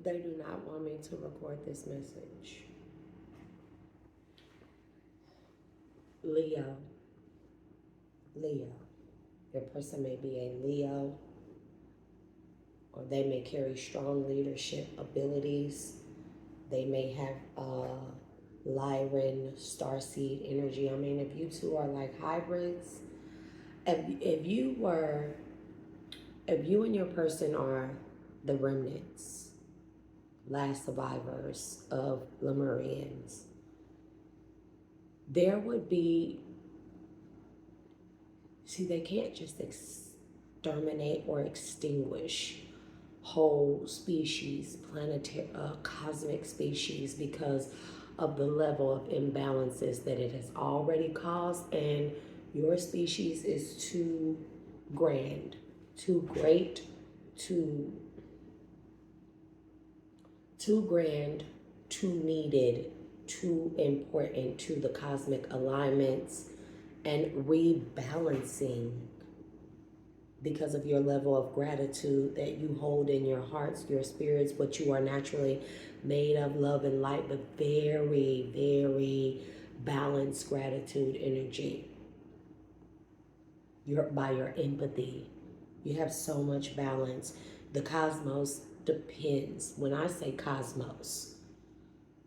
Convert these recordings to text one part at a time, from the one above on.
They do not want me to record this message. Leo. Leo. Your person may be a Leo, or they may carry strong leadership abilities. They may have Lyran starseed energy. I mean, if you two are like hybrids, if you and your person are the remnants, last survivors of Lemurians, there would be, see, they can't just exterminate or extinguish whole species, planetary, cosmic species, because of the level of imbalances that it has already caused. And your species is too grand, too great, too grand, too needed, too important to the cosmic alignments and rebalancing, because of your level of gratitude that you hold in your hearts, your spirits, what you are naturally made of, love and light, but very, very balanced gratitude energy. By your empathy, you have so much balance. The cosmos depends. When I say cosmos,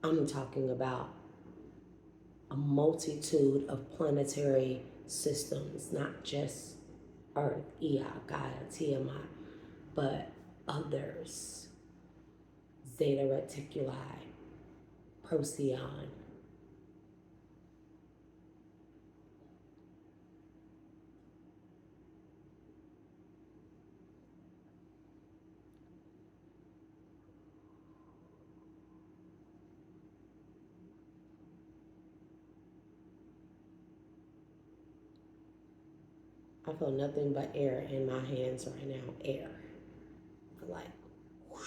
I'm talking about a multitude of planetary systems, not just Earth, Ea, Gaia, Tiamat, but others, Zeta Reticuli, Procyon. I feel nothing but air in my hands right now. Air. Like, whoosh.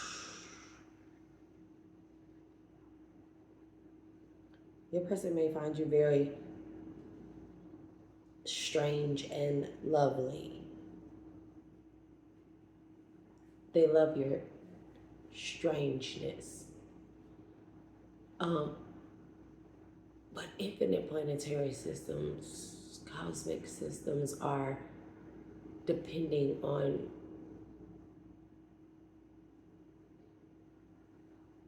Your person may find you very strange and lovely. They love your strangeness. But infinite planetary systems, cosmic systems are depending on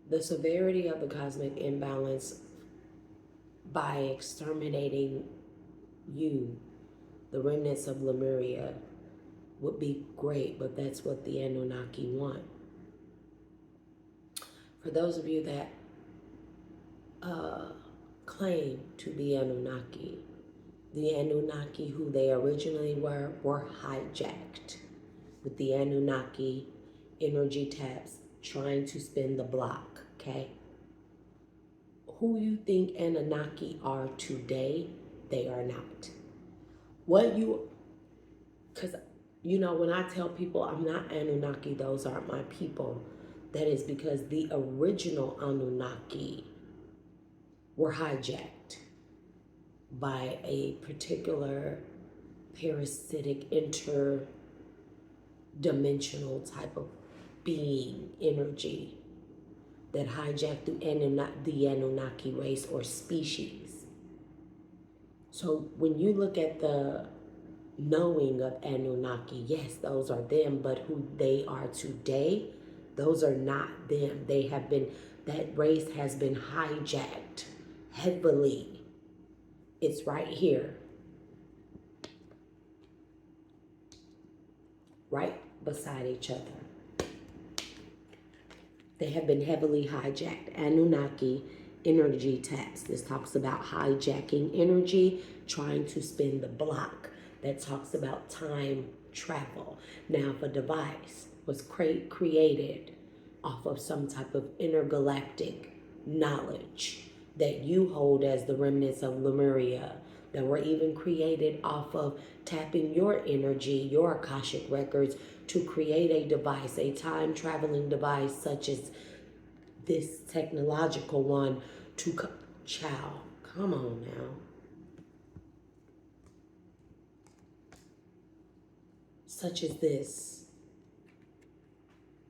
the severity of the cosmic imbalance by exterminating you, the remnants of Lemuria, would be great, but that's what the Anunnaki want. For those of you that claim to be Anunnaki, the Anunnaki who they originally were hijacked with the Anunnaki energy taps trying to spin the block, okay? Who you think Anunnaki are today, they are not. Because, you know, when I tell people I'm not Anunnaki, those aren't my people, that is because the original Anunnaki were hijacked by a particular parasitic interdimensional type of being energy that hijacked the Anunnaki race or species. So when you look at the knowing of Anunnaki, yes, those are them, but who they are today, those are not them. They have been, that race has been hijacked heavily. It's right here, right beside each other. They have been heavily hijacked. Anunnaki energy taps. This talks about hijacking energy, trying to spin the block. That talks about time travel. Now, if a device was created off of some type of intergalactic knowledge that you hold as the remnants of Lemuria, that were even created off of tapping your energy, your Akashic records, to create a device, a time-traveling device such as this technological one to, come on now. Such as this.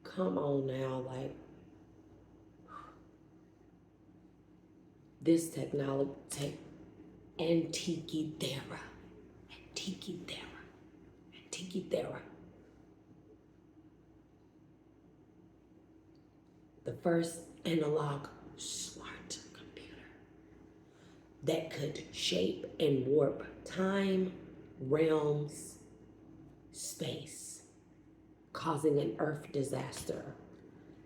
Come on now, like, this technology, Antikythera. The first analog smart computer that could shape and warp time, realms, space, causing an earth disaster.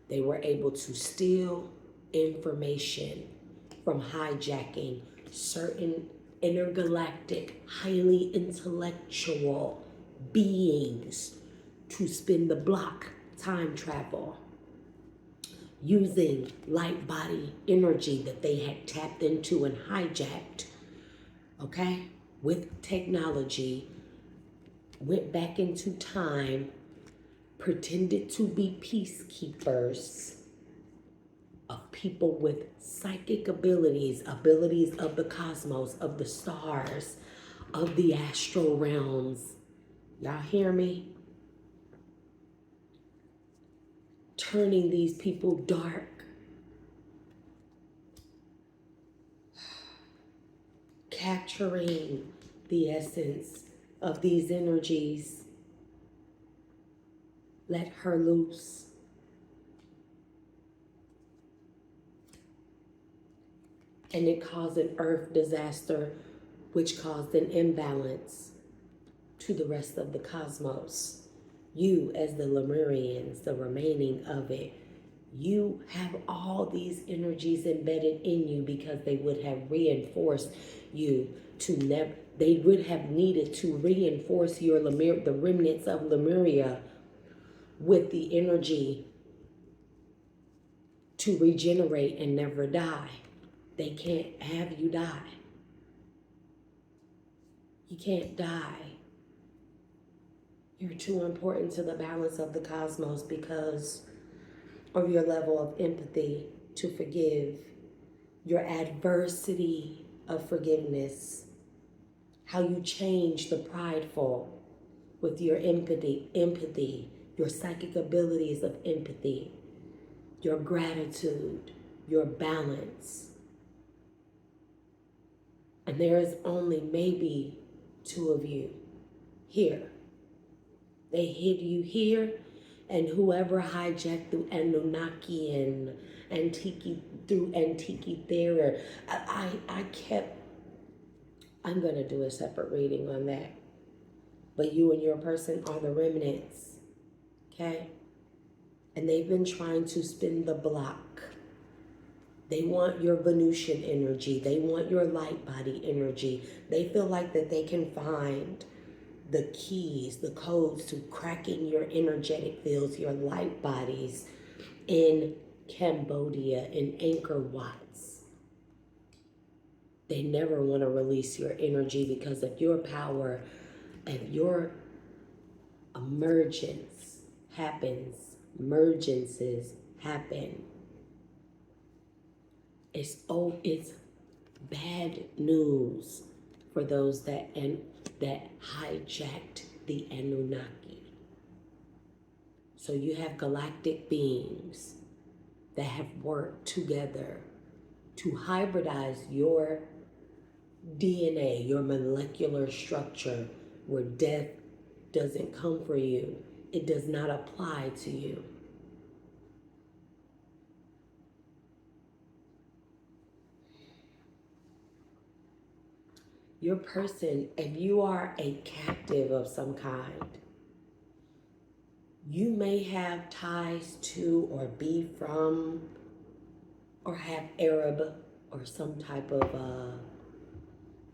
They were able to steal information from hijacking certain intergalactic, highly intellectual beings to spin the block, time travel, using light body energy that they had tapped into and hijacked, okay, with technology, went back into time, pretended to be peacekeepers of people with psychic abilities of the cosmos, of the stars, of the astral realms. Y'all hear me? Turning these people dark. Capturing the essence of these energies. Let her loose. And it caused an earth disaster, which caused an imbalance to the rest of the cosmos. You, as the Lemurians, the remaining of it, you have all these energies embedded in you because they would have reinforced you to never, they would have needed to reinforce your the remnants of Lemuria with the energy to regenerate and never die. They can't have you die. You can't die. You're too important to the balance of the cosmos because of your level of empathy to forgive, your adversity of forgiveness, how you change the prideful with your empathy, your psychic abilities of empathy, your gratitude, your balance. And there is only maybe 2 of you here. They hid you here, and whoever hijacked through Anunnaki and through Antikythera, I'm going to do a separate reading on that. But you and your person are the remnants, okay? And they've been trying to spin the block. They want your Venusian energy. They want your light body energy. They feel like that they can find the keys, the codes to cracking your energetic fields, your light bodies in Cambodia, in Angkor Watts. They never want to release your energy because of your power and your emergence happens. Emergences happen. It's bad news for those that hijacked the Anunnaki. So you have galactic beings that have worked together to hybridize your DNA, your molecular structure, where death doesn't come for you. It does not apply to you. Your person, if you are a captive of some kind, you may have ties to or be from or have Arab or some type of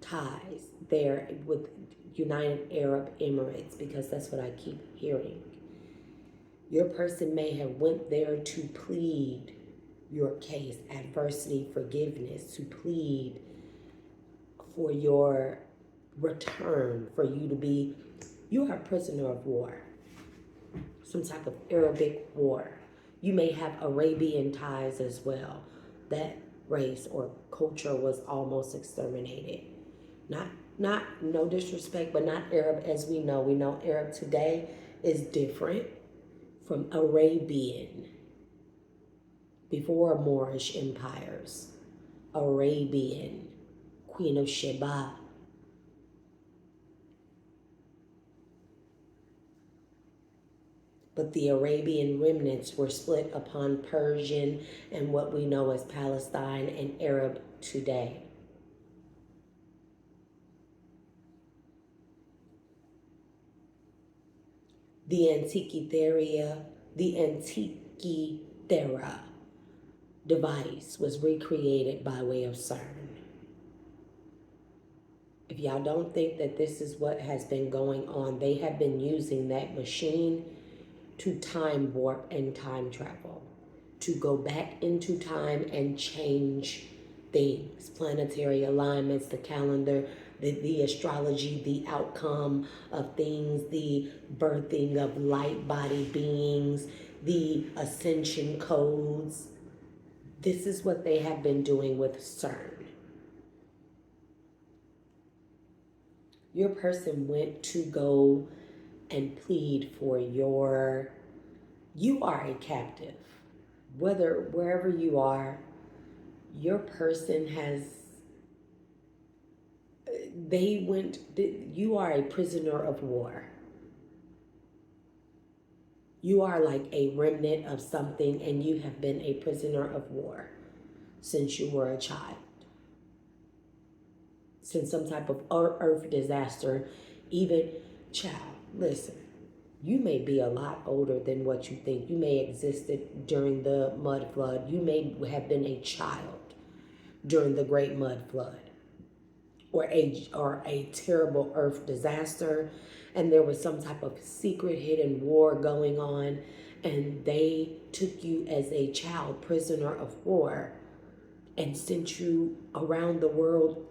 ties there with United Arab Emirates, because that's what I keep hearing. Your person may have went there to plead your case, adversity, forgiveness, to plead for your return, for you to be, you are a prisoner of war, some type of Arabic war. You may have Arabian ties as well. That race or culture was almost exterminated. Not no disrespect, but not Arab as we know. We know Arab today is different from Arabian before Moorish empires. Arabian, Queen of Sheba. But the Arabian remnants were split upon Persian and what we know as Palestine and Arab today. The Antikythera device was recreated by way of CERN. If y'all don't think that this is what has been going on, they have been using that machine to time warp and time travel, to go back into time and change things, planetary alignments, the calendar, the astrology, the outcome of things, the birthing of light body beings, the ascension codes. This is what they have been doing with CERN. Your person went to go and plead for you are a captive. Wherever you are, your person you are a prisoner of war. You are like a remnant of something, and you have been a prisoner of war since you were a child. Since some type of earth disaster, even child, listen, you may be a lot older than what you think. You may have existed during the mud flood. You may have been a child during the great mud flood or a terrible earth disaster, and there was some type of secret hidden war going on, and they took you as a child prisoner of war and sent you around the world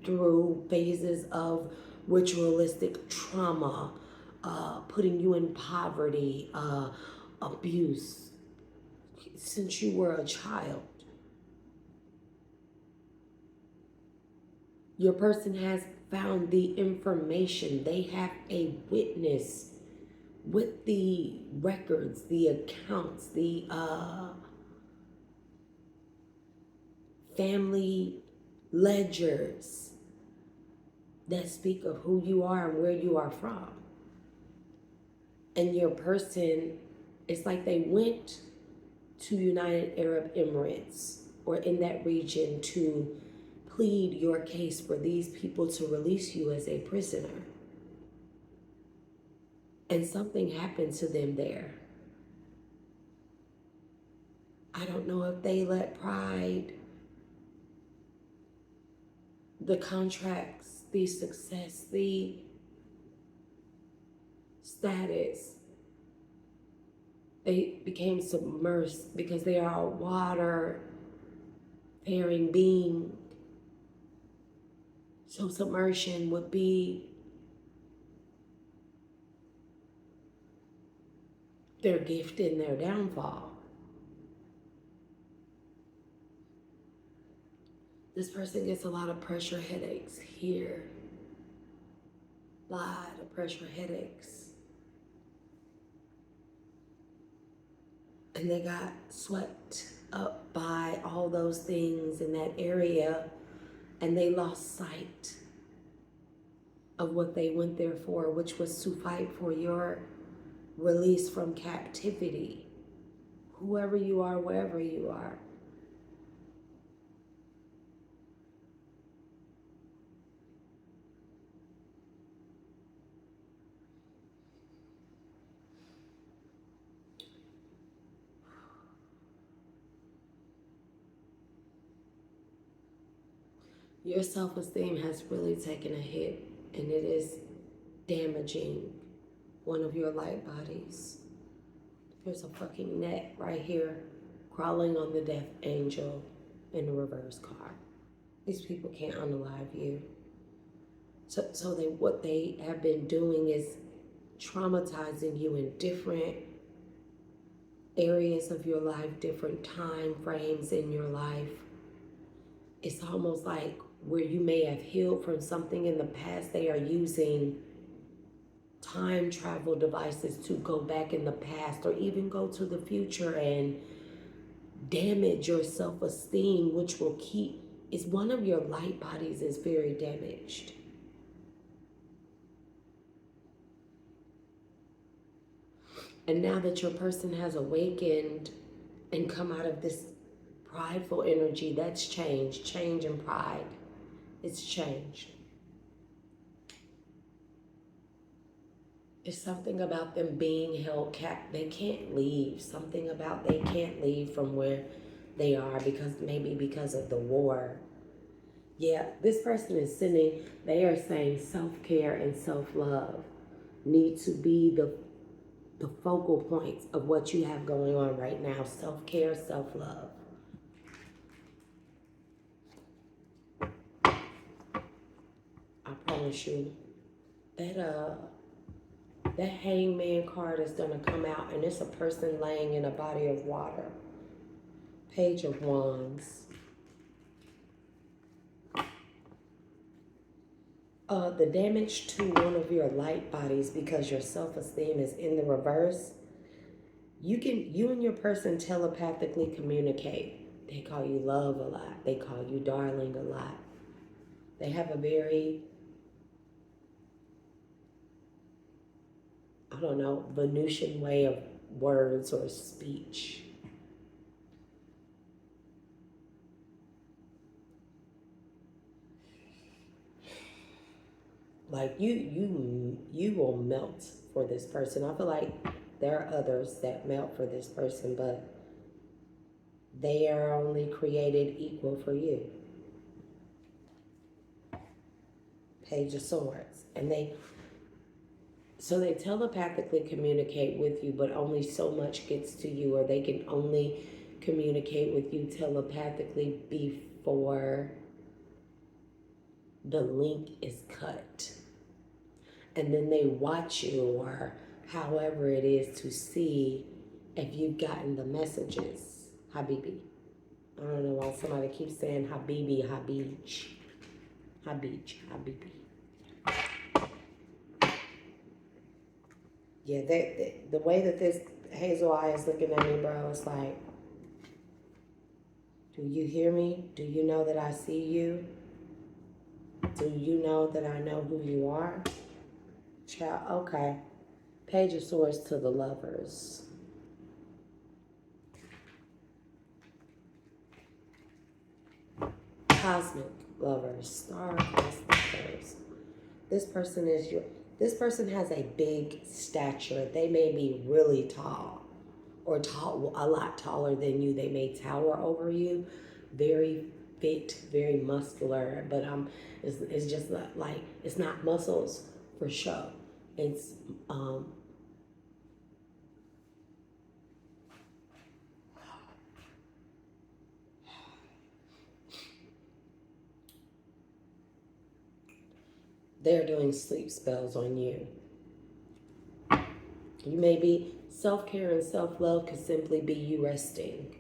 through phases of ritualistic trauma, putting you in poverty, abuse, since you were a child. Your person has found the information. They have a witness with the records, the accounts, the family ledgers that speak of who you are and where you are from. And your person, it's like they went to United Arab Emirates or in that region to plead your case for these people to release you as a prisoner. And something happened to them there. I don't know if they let pride, the contracts, the success, the status, they became submersed because they are a water-faring being. So submersion would be their gift and their downfall. This person gets a lot of pressure headaches here. A lot of pressure headaches. And they got swept up by all those things in that area, and they lost sight of what they went there for, which was to fight for your release from captivity. Whoever you are, wherever you are. Your self-esteem has really taken a hit, and it is damaging one of your light bodies. There's a fucking net right here crawling on the death angel in a reverse car. These people can't unalive you. So what they have been doing is traumatizing you in different areas of your life, different time frames in your life. It's almost like where you may have healed from something in the past, they are using time travel devices to go back in the past or even go to the future and damage your self-esteem, which will keep is one of your light bodies is very damaged. And now that your person has awakened and come out of this prideful energy, that's changed. Change and pride. It's changed. It's something about them being held captive. They can't leave. Something about they can't leave from where they are because of the war. Yeah, this person is they are saying self-care and self-love need to be the focal points of what you have going on right now. Self-care, self-love. I promise you that hangman card is going to come out, and it's a person laying in a body of water. Page of Wands. The damage to one of your light bodies because your self-esteem is in the reverse. You and your person telepathically communicate. They call you love a lot. They call you darling a lot. They have a very, I don't know, Venusian way of words or speech. Like you will melt for this person. I feel like there are others that melt for this person, but they are only created equal for you. Page of Swords. And they telepathically communicate with you, but only so much gets to you, or they can only communicate with you telepathically before the link is cut. And then they watch you, or however it is, to see if you've gotten the messages. Habibi. I don't know why somebody keeps saying Habibi, Habij. Habij, Habibi. Yeah, the way that this hazel eye is looking at me, bro, it's like, do you hear me? Do you know that I see you? Do you know that I know who you are? Child, okay. Page of Swords to the Lovers. Cosmic Lovers. Star Cosmic. This person has a big stature. They may be really tall, or tall, a lot taller than you. They may tower over you. Very fit, very muscular, but it's just like, it's not muscles for show. It's they're doing sleep spells on you. You may be self-care and self-love could simply be you resting.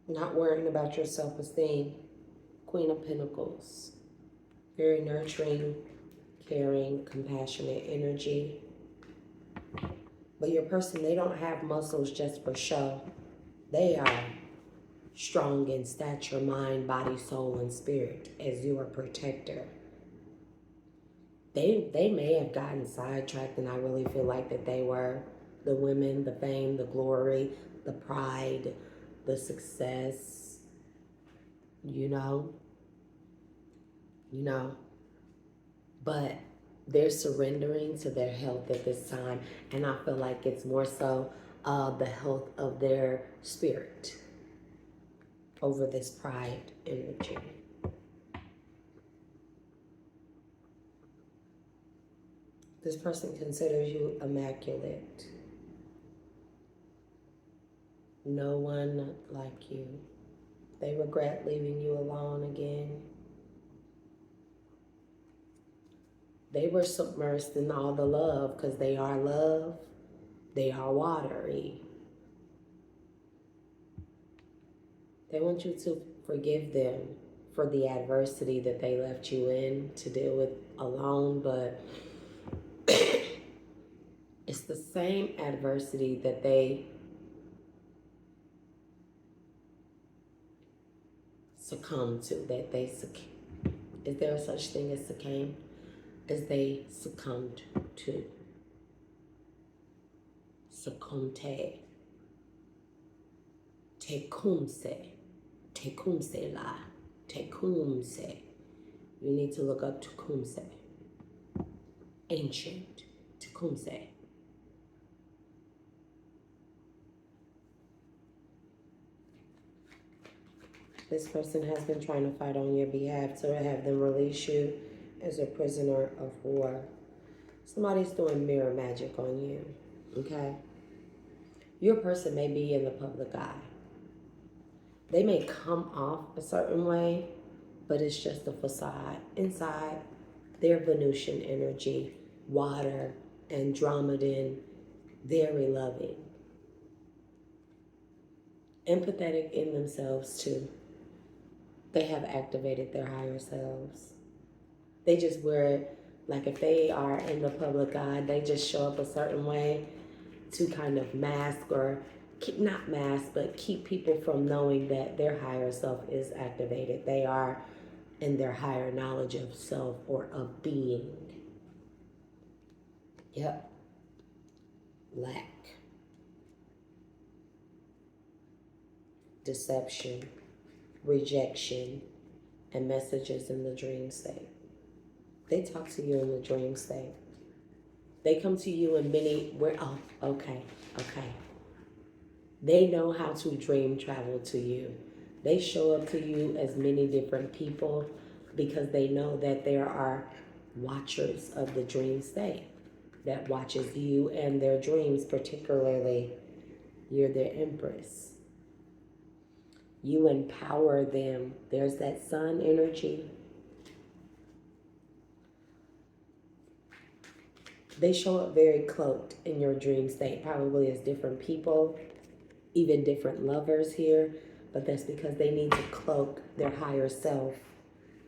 Not worrying about your self-esteem. Queen of Pentacles. Very nurturing, caring, compassionate energy. But your person, they don't have muscles just for show. They are strong in stature, mind, body, soul, and spirit as your protector. They may have gotten sidetracked, and I really feel like that they were the women, the fame, the glory, the pride, the success, you know, but they're surrendering to their health at this time, and I feel like it's more so the health of their spirit over this pride energy. This person considers you immaculate. No one like you. They regret leaving you alone again. They were submersed in all the love because they are love. They are watery. They want you to forgive them for the adversity that they left you in to deal with alone, but it's the same adversity that they succumb to, that they is there such thing as succumb? As they succumbed to. Succumte. Tecumse. Tecumse la. Tecumse. You need to look up Tecumse. Ancient Tecumse. This person has been trying to fight on your behalf to have them release you as a prisoner of war. Somebody's doing mirror magic on you, okay? Your person may be in the public eye. They may come off a certain way, but it's just a facade. Inside, they're Venusian energy, water, Andromedan, very loving. Empathetic in themselves too. They have activated their higher selves. They just wear it, like if they are in the public eye, they just show up a certain way to kind of mask or not mask, but keep people from knowing that their higher self is activated. They are in their higher knowledge of self or of being. Yep. Lack. Deception. Rejection. And messages in the dream state. They talk to you in the dream state. They come to you in okay. They know how to dream travel to you. They show up to you as many different people because they know that there are watchers of the dream state that watches you and their dreams, particularly you're their empress. You empower them. There's that sun energy. They show up very cloaked in your dream state, probably as different people, even different lovers here, but that's because they need to cloak their higher self.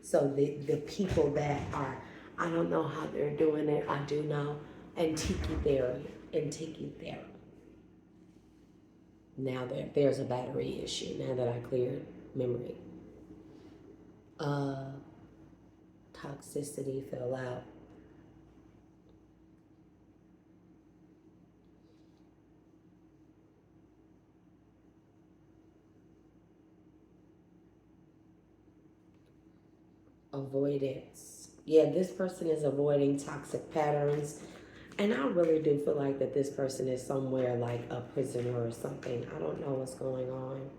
So the people that are, I don't know how they're doing it, I do know, and tiki theory. Now there's a battery issue, now that I cleared memory. Toxicity fell out. Avoidance. Yeah, this person is avoiding toxic patterns. And I really do feel like that this person is somewhere like a prisoner or something. I don't know what's going on.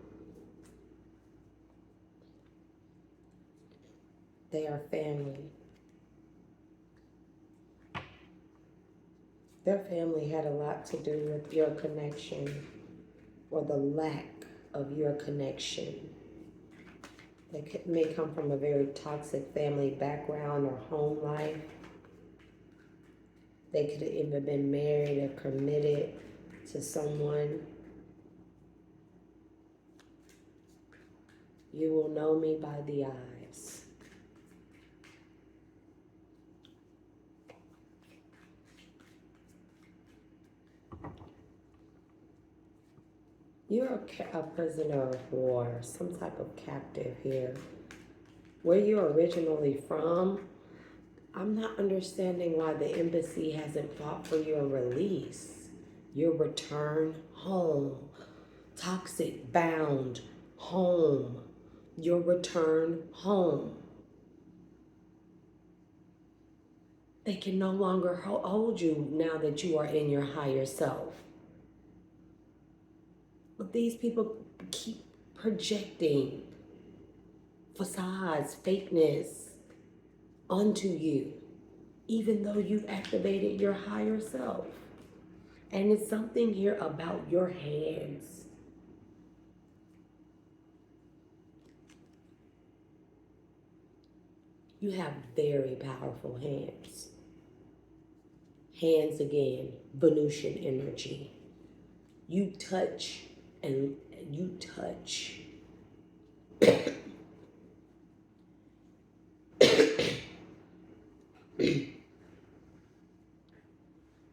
They are family. Their family had a lot to do with your connection or the lack of your connection. They may come from a very toxic family background or home life. They could have even been married or committed to someone. You will know me by the eyes. You're a prisoner of war, some type of captive here. Where you're originally from, I'm not understanding why the embassy hasn't fought for your release, your return home. Toxic, bound, home, your return home. They can no longer hold you now that you are in your higher self. But these people keep projecting facades, fakeness onto you, even though you've activated your higher self. And it's something here about your hands. You have very powerful hands. Hands again, Venusian energy. You touch and you touch.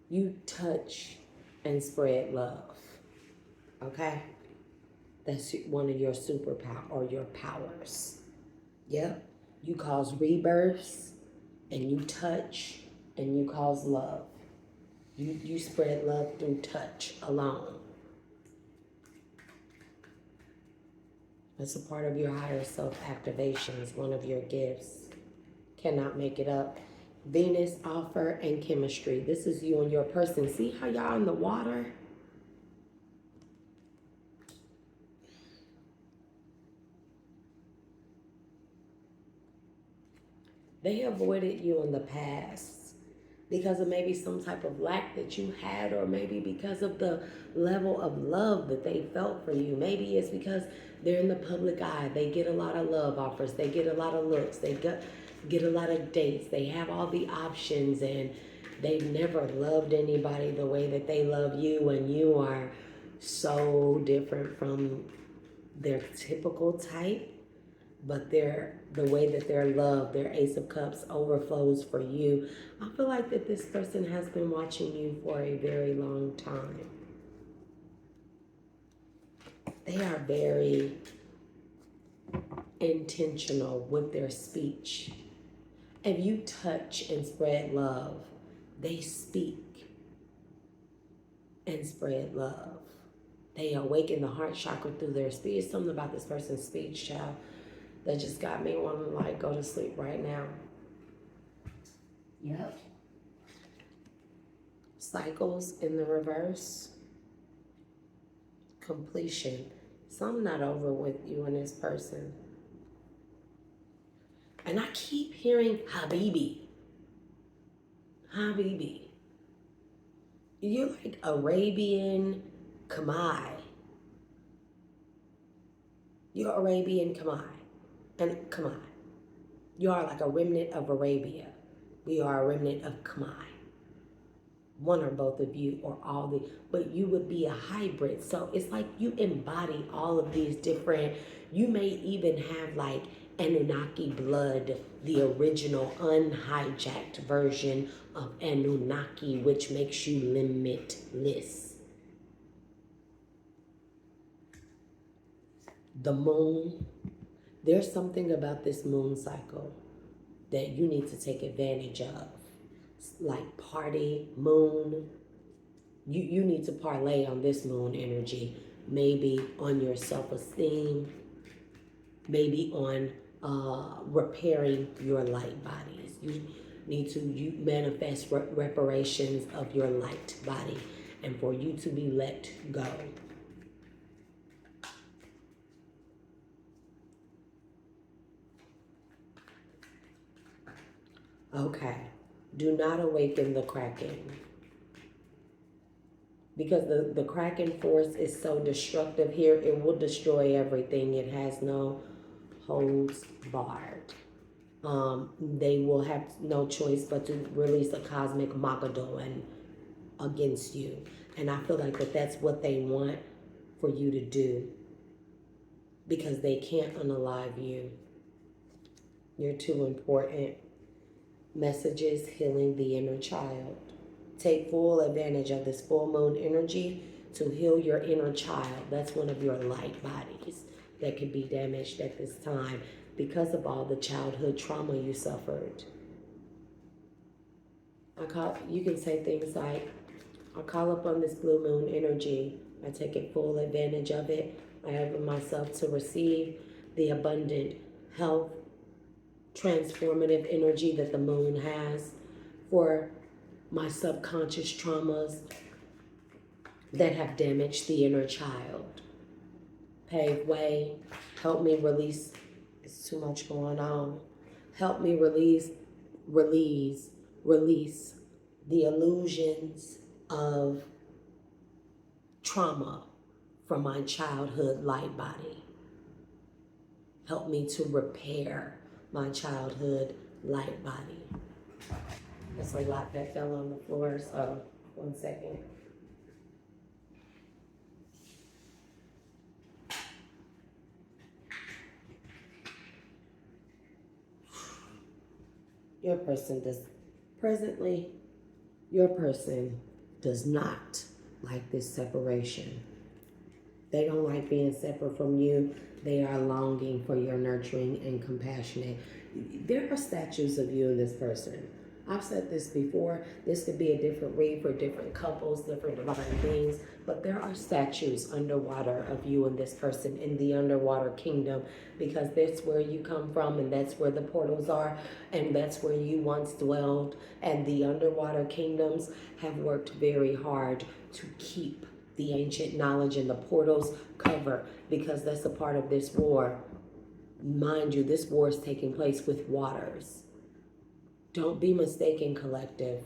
You touch and spread love. Okay? That's one of your superpower or your powers. Yep. You cause rebirths, and you touch, and you cause love. You spread love through touch alone. It's a part of your higher self activations, one of your gifts. Cannot make it up. Venus, offer, and chemistry. This is you and your person. See how y'all in the water? They avoided you in the past because of maybe some type of lack that you had, or maybe because of the level of love that they felt for you. Maybe it's because they're in the public eye. They get a lot of love offers. They get a lot of looks. They get a lot of dates. They have all the options, and they've never loved anybody the way that they love you, and you are so different from their typical type. But the way that their love, their Ace of Cups, overflows for you. I feel like that this person has been watching you for a very long time. They are very intentional with their speech. If you touch and spread love, they speak and spread love. They awaken the heart chakra through their speech. Something about this person's speech, child, that just got me wanting to like go to sleep right now. Yep. Cycles in the reverse. Completion. Something not over with you and this person. And I keep hearing Habibi. Habibi. You're like Arabian Kamai. You're Arabian Kamai. And Kamai. You are like a remnant of Arabia. We are a remnant of Kamai. One or both of you, or all the, but you would be a hybrid. So it's like you embody all of these different, you may even have like Anunnaki blood, the original unhijacked version of Anunnaki, which makes you limitless. The moon, there's something about this moon cycle that you need to take advantage of. Like party, moon. You need to parlay on this moon energy. Maybe on your self-esteem. Maybe on repairing your light bodies. You need to manifest reparations of your light body, and for you to be let go. Okay. Do not awaken the Kraken. Because the Kraken force is so destructive here, it will destroy everything. It has no holds barred. They will have no choice but to release a cosmic Magadoan against you. And I feel like that's what they want for you to do. Because they can't unalive you. You're too important. Messages healing the inner child. Take full advantage of this full moon energy to heal your inner child. That's one of your light bodies that could be damaged at this time because of all the childhood trauma you suffered. You can say things like, I call upon this blue moon energy. I take it full advantage of it. I open myself to receive the abundant health, transformative energy that the moon has for my subconscious traumas that have damaged the inner child. Pave way, help me release, it's too much going on. Help me release the illusions of trauma from my childhood light body. Help me to repair my childhood light body. There's a lot that fell on the floor, so 1 second. Your person does not like this separation. They don't like being separate from you. They are longing for your nurturing and compassionate. There are statues of you and this person. I've said this before. This could be a different read for different couples, different divine beings, but there are statues underwater of you and this person in the underwater kingdom, because that's where you come from and that's where the portals are and that's where you once dwelled. And the underwater kingdoms have worked very hard to keep the ancient knowledge and the portals cover, because that's a part of this war. Mind you, this war is taking place with waters. Don't be mistaken, collective.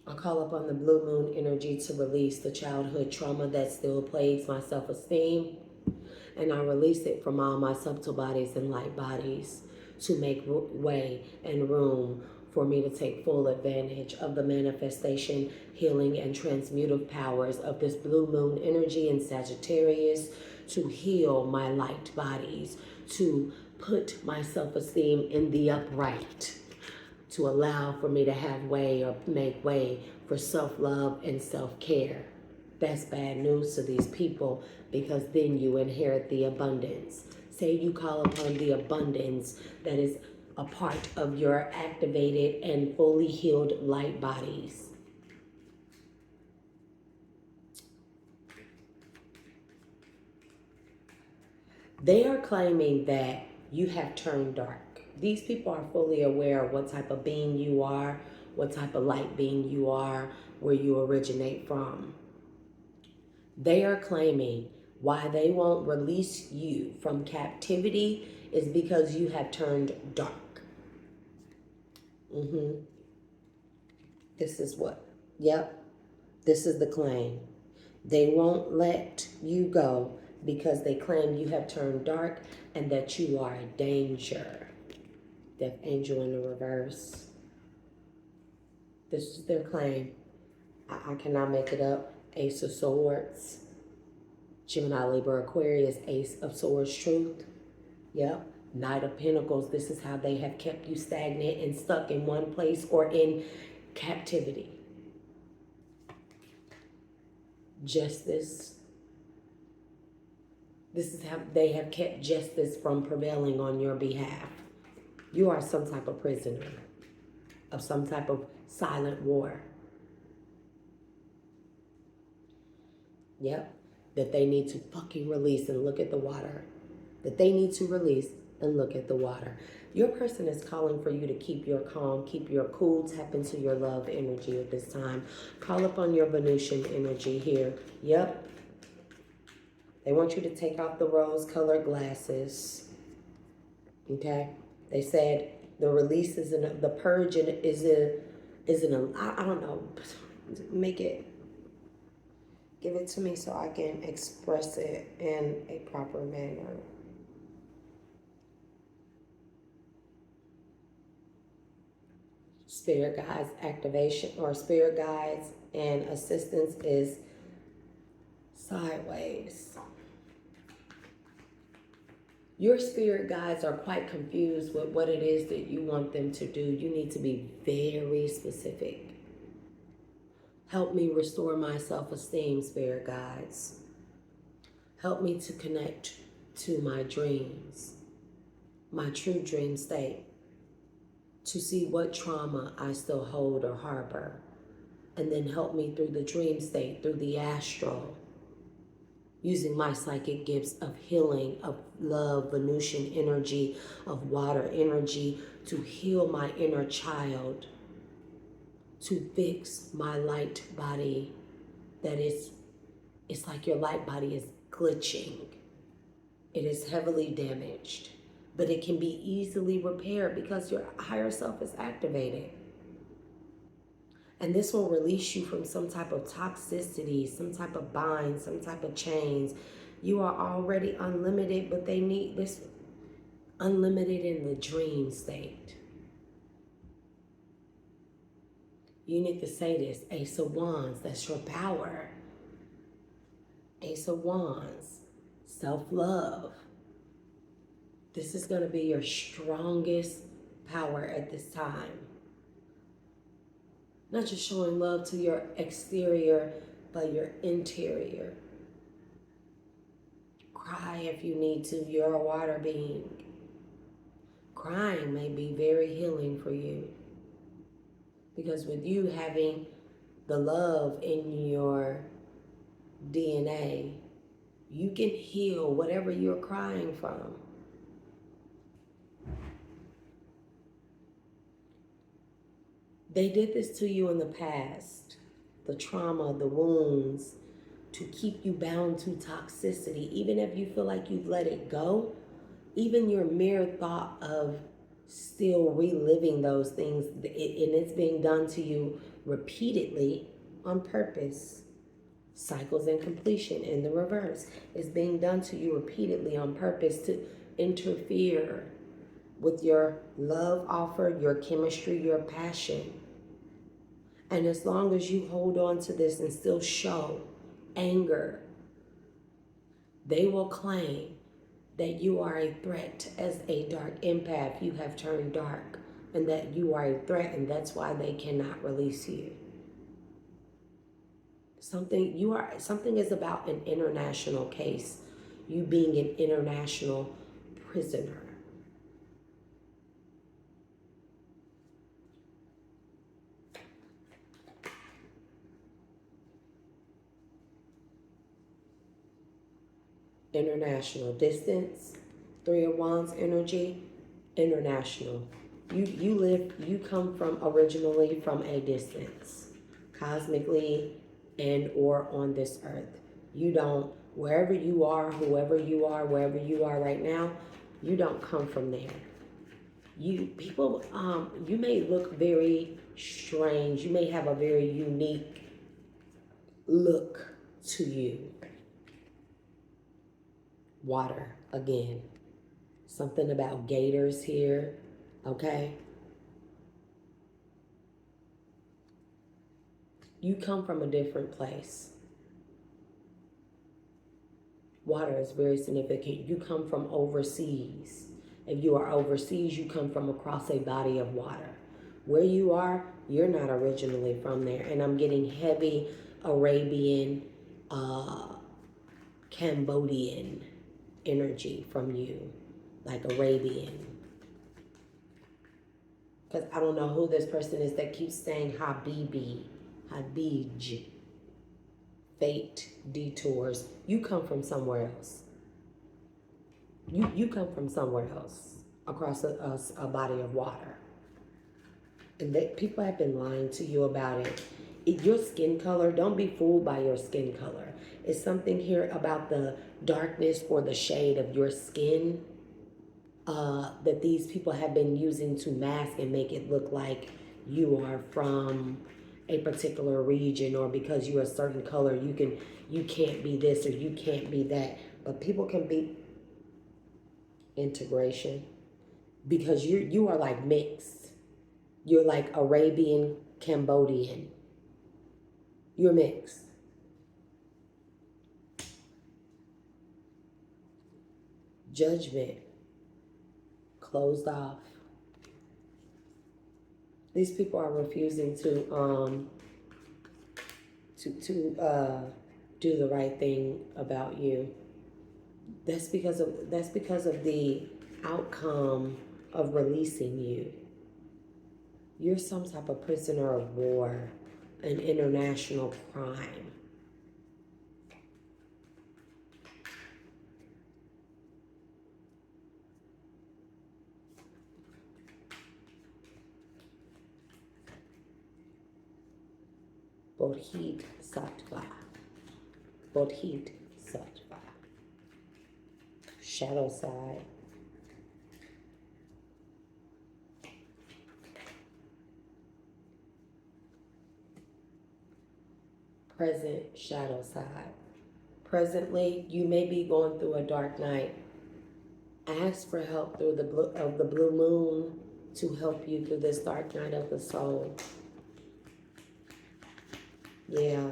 I call upon the blue moon energy to release the childhood trauma that still plagues my self-esteem, and I release it from all my subtle bodies and light bodies to make way and room for me to take full advantage of the manifestation, healing, and transmutive powers of this blue moon energy in Sagittarius, to heal my light bodies, to put my self-esteem in the upright, to allow for me to have way or make way for self-love and self-care. That's bad news to these people, because then you inherit the abundance. Say you call upon the abundance that is a part of your activated and fully healed light bodies. They are claiming that you have turned dark. These people are fully aware of what type of being you are, what type of light being you are, where you originate from. They are claiming why they won't release you from captivity is because you have turned dark. This is what, yep, this is the claim. They won't let you go because they claim you have turned dark and that you are a danger. Death angel in the reverse. This is their claim. I cannot make it up. Ace of Swords. Gemini, Libra, Aquarius, Ace of Swords, truth. Yep. Knight of Pentacles. This is how they have kept you stagnant and stuck in one place or in captivity. Justice. This is how they have kept justice from prevailing on your behalf. You are some type of prisoner of some type of silent war. Yep. That they need to fucking release and look at the water. That they need to release and look at the water. Your person is calling for you to keep your calm, keep your cool, tap into your love energy at this time. Call upon your Venusian energy here. Yep. They want you to take off the rose-colored glasses. Okay? They said the release is in the purge is in I don't know. Make it. Give it to me so I can express it in a proper manner. Spirit guides activation, or spirit guides and assistance is sideways. Your spirit guides are quite confused with what it is that you want them to do. You need to be very specific. Help me restore my self-esteem, spirit guides. Help me to connect to my dreams, my true dream state, to see what trauma I still hold or harbor, and then help me through the dream state, through the astral, using my psychic gifts of healing, of love, Venusian energy, of water energy, to heal my inner child, to fix my light body that is, it's like your light body is glitching. It is heavily damaged, but it can be easily repaired because your higher self is activated. And this will release you from some type of toxicity, some type of bind, some type of chains. You are already unlimited, but they need this unlimited in the dream state. You need to say this, Ace of Wands, that's your power. Ace of Wands, self-love. This is going to be your strongest power at this time. Not just showing love to your exterior but your interior. Cry if you need to. You're a water being. Crying may be very healing for you. Because with you having the love in your DNA, you can heal whatever you're crying from. They did this to you in the past. The trauma, the wounds, to keep you bound to toxicity. Even if you feel like you've let it go, even your mere thought of still reliving those things, and it's being done to you repeatedly on purpose. Cycles and completion in the reverse is being done to you repeatedly on purpose to interfere with your love offer, your chemistry, your passion. And as long as you hold on to this and still show anger, they will claim that you are a threat. As a dark empath, you have turned dark, and that you are a threat, and that's why they cannot release you. Something is about an international case, you being an international prisoner. International distance, 3 of Wands energy, international. You come from originally from a distance, cosmically and or on this earth. You don't, wherever you are, whoever you are, wherever you are right now, you don't come from there. You may look very strange. You may have a very unique look to you. Water, again. Something about gators here, okay? You come from a different place. Water is very significant. You come from overseas. If you are overseas, you come from across a body of water. Where you are, you're not originally from there. And I'm getting heavy Arabian, Cambodian energy from you, like Arabian. Because I don't know who this person is that keeps saying Habibi, Habij, fate, detours. You come from somewhere else. You come from somewhere else across a body of water. And people have been lying to you about it. Your skin color, don't be fooled by your skin color. It's something here about the darkness or the shade of your skin that these people have been using to mask and make it look like you are from a particular region, or because you're a certain color, you can't be this or you can't be that. But people can be integration, because you are like mixed. You're like Arabian, Cambodian. You're mixed. Judgment, closed off. These people are refusing to do the right thing about you. That's because of the outcome of releasing you. You're some type of prisoner of war, an international crime. Bodhisattva. Bodhisattva. Shadow side. Present shadow side. Presently, you may be going through a dark night. Ask for help through the blue moon to help you through this dark night of the soul. Yeah.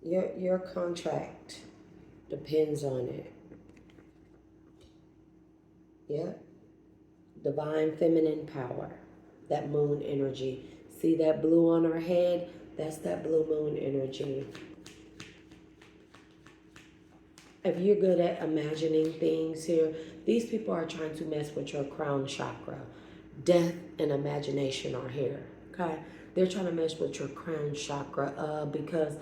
Your contract depends on it. Yeah. Divine feminine power. That moon energy. See that blue on her head? That's that blue moon energy. If you're good at imagining things here, these people are trying to mess with your crown chakra. Death and imagination are here, okay? They're trying to mess with your crown chakra because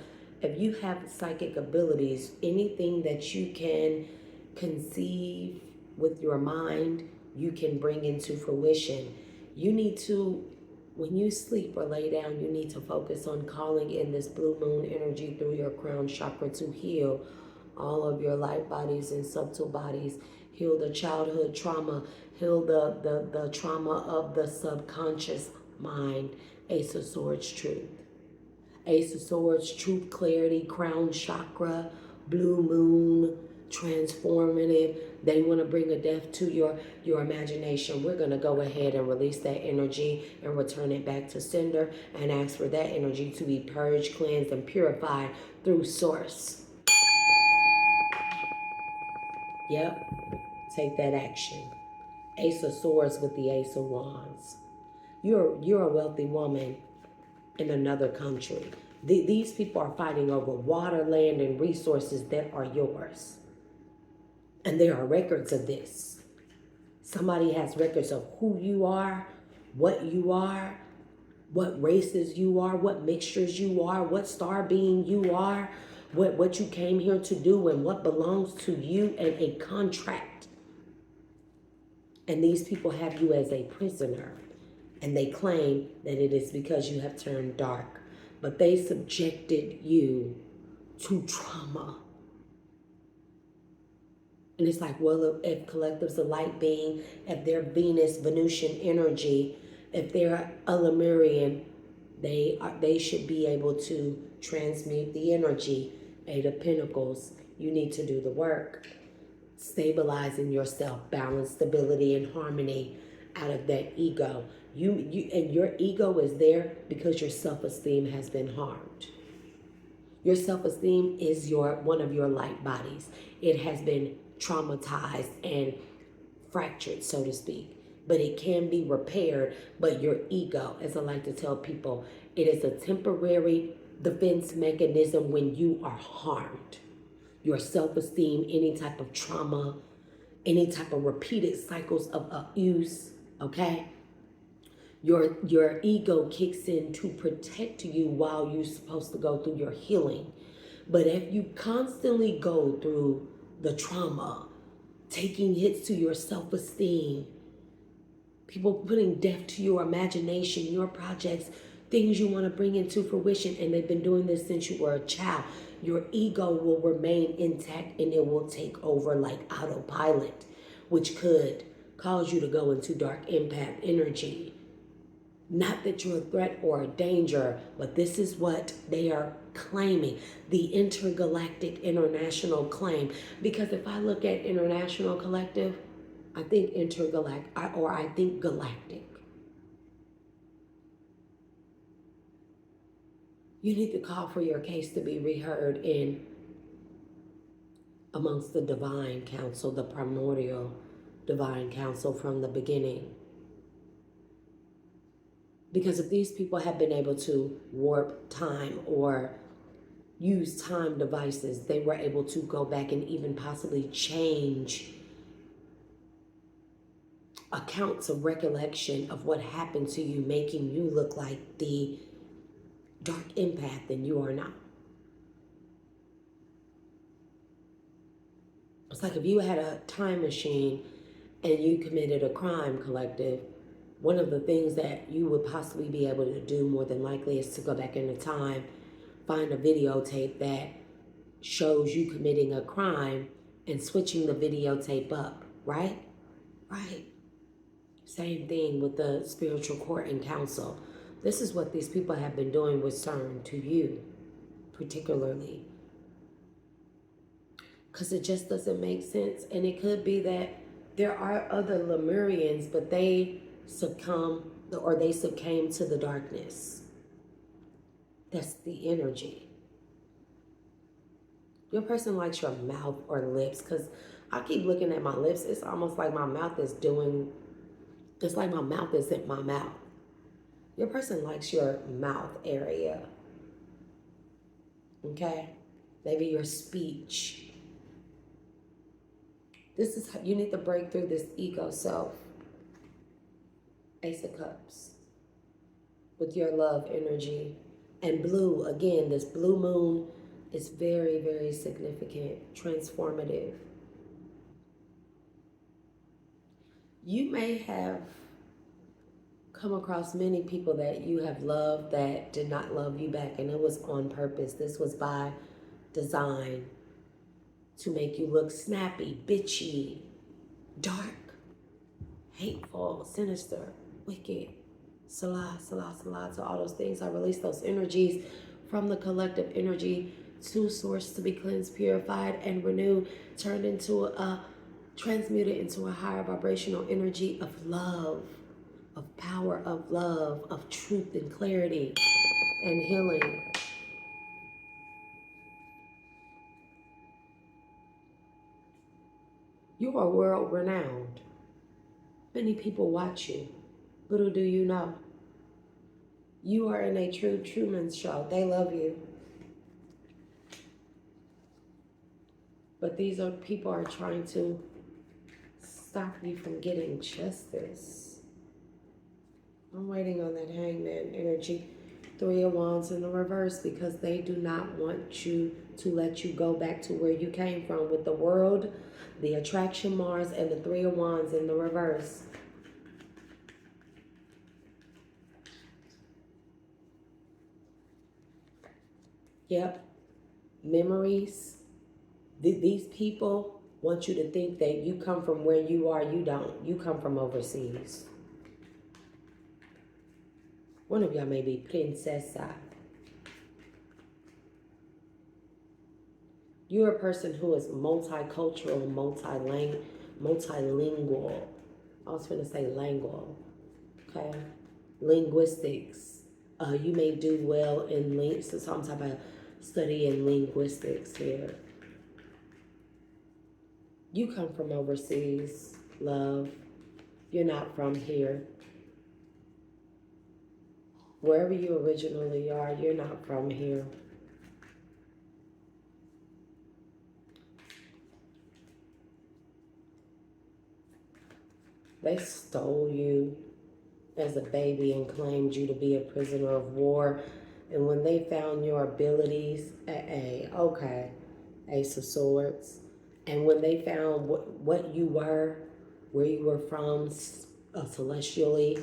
if you have psychic abilities, anything that you can conceive with your mind, you can bring into fruition. You need to, when you sleep or lay down, you need to focus on calling in this blue moon energy through your crown chakra to heal all of your light bodies and subtle bodies, heal the childhood trauma, heal the trauma of the subconscious mind. Ace of Swords, truth. Ace of Swords, truth, clarity, crown chakra, blue moon, transformative. They want to bring a death to your imagination. We're going to go ahead and release that energy and return it back to sender and ask for that energy to be purged, cleansed, and purified through source. Yep, take that action. Ace of Swords with the Ace of Wands. You're a wealthy woman in another country. These people are fighting over water, land, and resources that are yours. And there are records of this. Somebody has records of who you are, what races you are, what mixtures you are, what star being you are, what you came here to do, and what belongs to you, and a contract. And these people have you as a prisoner. And they claim that it is because you have turned dark. But they subjected you to trauma. And it's like, well, if collective's a light being, if they're Venus, Venusian energy, if they're a Lemurian, they should be able to transmute the energy. Eight of Pentacles, you need to do the work. Stabilizing yourself, balance, stability, and harmony out of that ego. And your ego is there because your self-esteem has been harmed. Your self-esteem is one of your light bodies. It has been traumatized and fractured, so to speak. But it can be repaired. But your ego, as I like to tell people, it is a temporary defense mechanism when you are harmed. Your self-esteem, any type of trauma, any type of repeated cycles of abuse, okay? Your ego kicks in to protect you while you're supposed to go through your healing. But if you constantly go through the trauma, taking hits to your self-esteem, people putting death to your imagination, your projects, things you want to bring into fruition, and they've been doing this since you were a child, your ego will remain intact and it will take over like autopilot, which could cause you to go into dark empath energy. Not that you're a threat or a danger, but this is what they are claiming, the intergalactic international claim. Because if I look at international collective, I think intergalactic, or I think galactic. You need to call for your case to be reheard in amongst the divine council, the primordial divine council from the beginning. Because if these people have been able to warp time or use time devices, they were able to go back and even possibly change accounts of recollection of what happened to you, making you look like the dark empath and you are not. It's like if you had a time machine and you committed a crime, collective, one of the things that you would possibly be able to do more than likely is to go back into time, find a videotape that shows you committing a crime and switching the videotape up, right? Right. Same thing with the spiritual court and council. This is what these people have been doing with CERN to you, particularly. Because it just doesn't make sense. And it could be that there are other Lemurians, but they succumb or they succumb to the darkness. That's the energy. Your person likes your mouth or lips, because I keep looking at my lips. It's almost like my mouth is doing, it's like my mouth isn't my mouth. Your person likes your mouth area. Okay? Maybe your speech. This is how you need to break through this ego self. Ace of Cups. With your love energy. And blue, again, this blue moon is very, very significant, transformative. You may have come across many people that you have loved that did not love you back, and it was on purpose. This was by design to make you look snappy, bitchy, dark, hateful, sinister, wicked. Salah, salah, salah, to all those things. I release those energies from the collective energy to source to be cleansed, purified, and renewed, turned into transmuted into a higher vibrational energy of love, of power, of love, of truth and clarity and healing. You are world renowned. Many people watch you. Little do you know. You are in a true Truman Show. They love you. But these are people are trying to stop you from getting justice. I'm waiting on that Hangman energy. 3 of Wands in the reverse, because they do not want you to let you go back to where you came from with the world, the attraction Mars, and the 3 of Wands in the reverse. Yep. Memories. These people want you to think that you come from where you are. You don't. You come from overseas. One of y'all may be princesa. You're a person who is multicultural, multilingual. I was going to say lingual. Okay? Linguistics. You may do well in some type of study in linguistics here. You come from overseas, love. You're not from here. Wherever you originally are, you're not from here. They stole you as a baby and claimed you to be a prisoner of war. And when they found your abilities, okay, Ace of Swords. And when they found what you were, where you were from, celestially,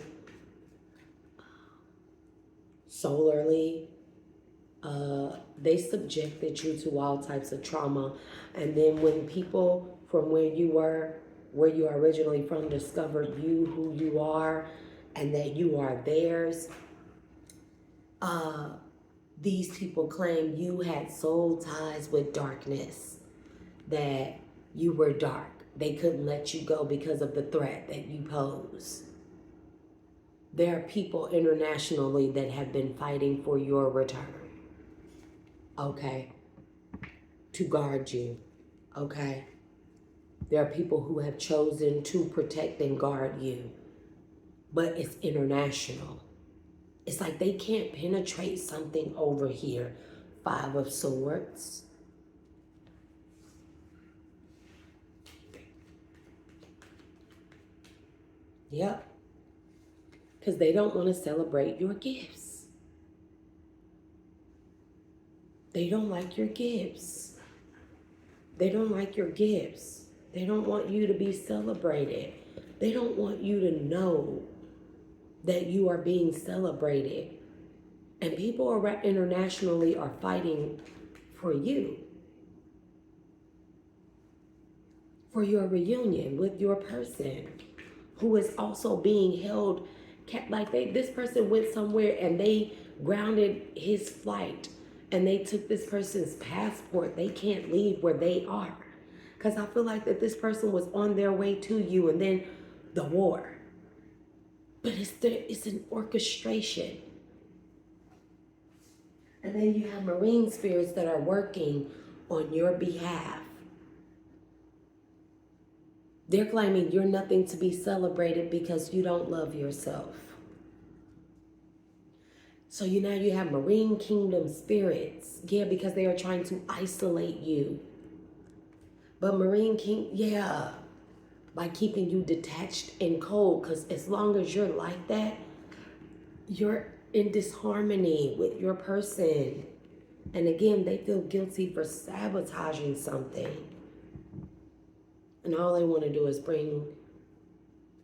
solarly, they subjected you to all types of trauma. And then when people from where you are originally from, discovered you, who you are, and that you are theirs, these people claim you had soul ties with darkness, that you were dark. They couldn't let you go because of the threat that you pose. There are people internationally that have been fighting for your return. Okay? To guard you. Okay? There are people who have chosen to protect and guard you. But it's international. It's like they can't penetrate something over here. 5 of Swords. Yep. Because they don't want to celebrate your gifts. They don't like your gifts. They don't like your gifts. They don't want you to be celebrated. They don't want you to know that you are being celebrated. And people internationally are fighting for you. For your reunion with your person who is also being held. Like this person went somewhere and they grounded his flight and they took this person's passport. They can't leave where they are. Because I feel like that this person was on their way to you, and then the war. But it's an orchestration. And then you have marine spirits that are working on your behalf. They're claiming you're nothing to be celebrated because you don't love yourself. So now you have marine kingdom spirits. Yeah, because they are trying to isolate you. But marine king, yeah, by keeping you detached and cold. Because as long as you're like that, you're in disharmony with your person. And again, they feel guilty for sabotaging something. And all they want to do is bring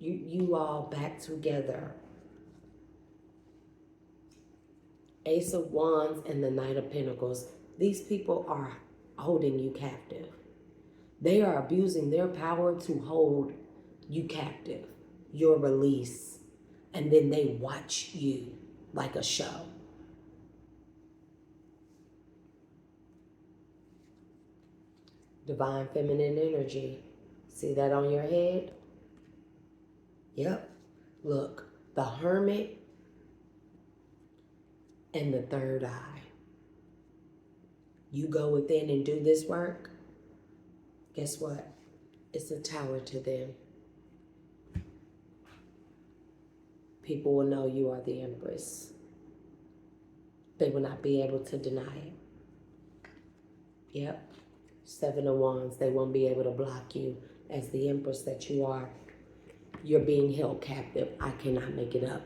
you all back together. Ace of Wands and the Knight of Pentacles. These people are holding you captive. They are abusing their power to hold you captive, your release. And then they watch you like a show. Divine feminine energy. See that on your head? Yep. Look, the Hermit and the third eye. You go within and do this work, guess what? It's a tower to them. People will know you are the Empress. They will not be able to deny it. Yep. Seven of Wands. They won't be able to block you as the Empress that you are. You're being held captive. I cannot make it up.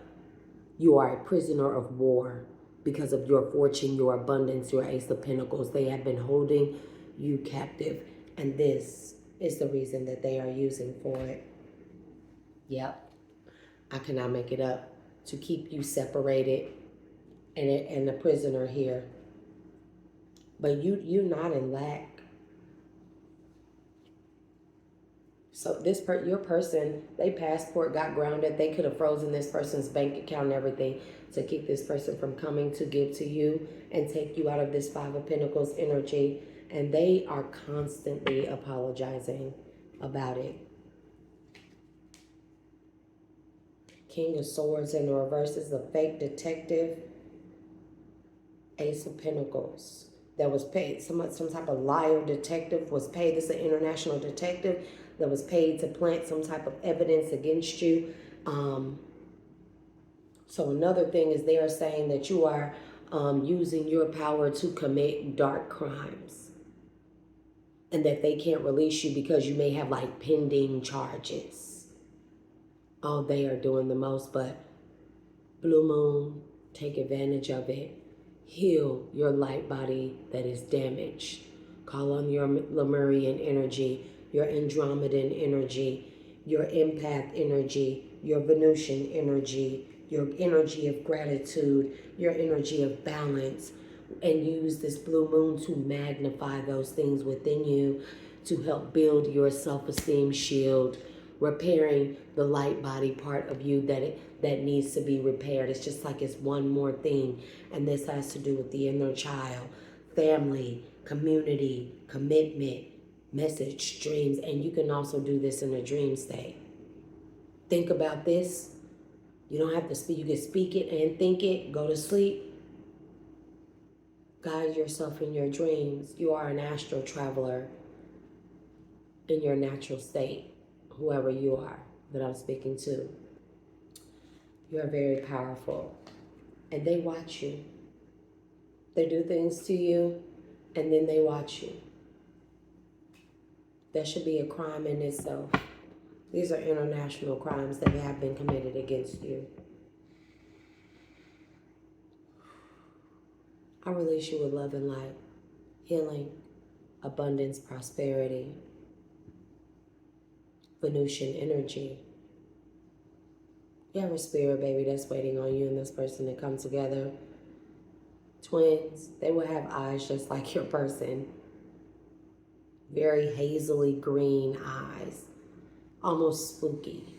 You are a prisoner of war because of your fortune, your abundance, your Ace of Pentacles. They have been holding you captive. And this is the reason that they are using for it. Yep. I cannot make it up. To keep you separated and a prisoner here. But you're not in lack. So your person, their passport got grounded. They could have frozen this person's bank account and everything to keep this person from coming to give to you and take you out of this Five of Pentacles energy. And they are constantly apologizing about it. King of Swords in the reverse is a fake detective. Ace of Pentacles that was paid. Some type of liar detective was paid. This is an international detective that was paid to plant some type of evidence against you. So another thing is they are saying that you are using your power to commit dark crimes. And that they can't release you because you may have like pending charges. Oh, they are doing the most, but Blue Moon, take advantage of it. Heal your light body that is damaged. Call on your Lemurian energy, your Andromedan energy, your empath energy, your Venusian energy, your energy of gratitude, your energy of balance, and use this blue moon to magnify those things within you to help build your self-esteem shield, repairing the light body part of you that needs to be repaired. It's just like it's one more thing. And this has to do with the inner child, family, community, commitment, message, dreams. And you can also do this in a dream state. Think about this. You don't have to speak. You can speak it and think it. Go to sleep. Guide yourself in your dreams. You are an astral traveler in your natural state, whoever you are that I'm speaking to. You're very powerful. And they watch you. They do things to you, and then they watch you. That should be a crime in itself. These are international crimes that have been committed against you. I release you with love and light, healing, abundance, prosperity, Venusian energy. You have a spirit baby that's waiting on you and this person to come together. Twins, they will have eyes just like your person. Very hazily green eyes, almost spooky.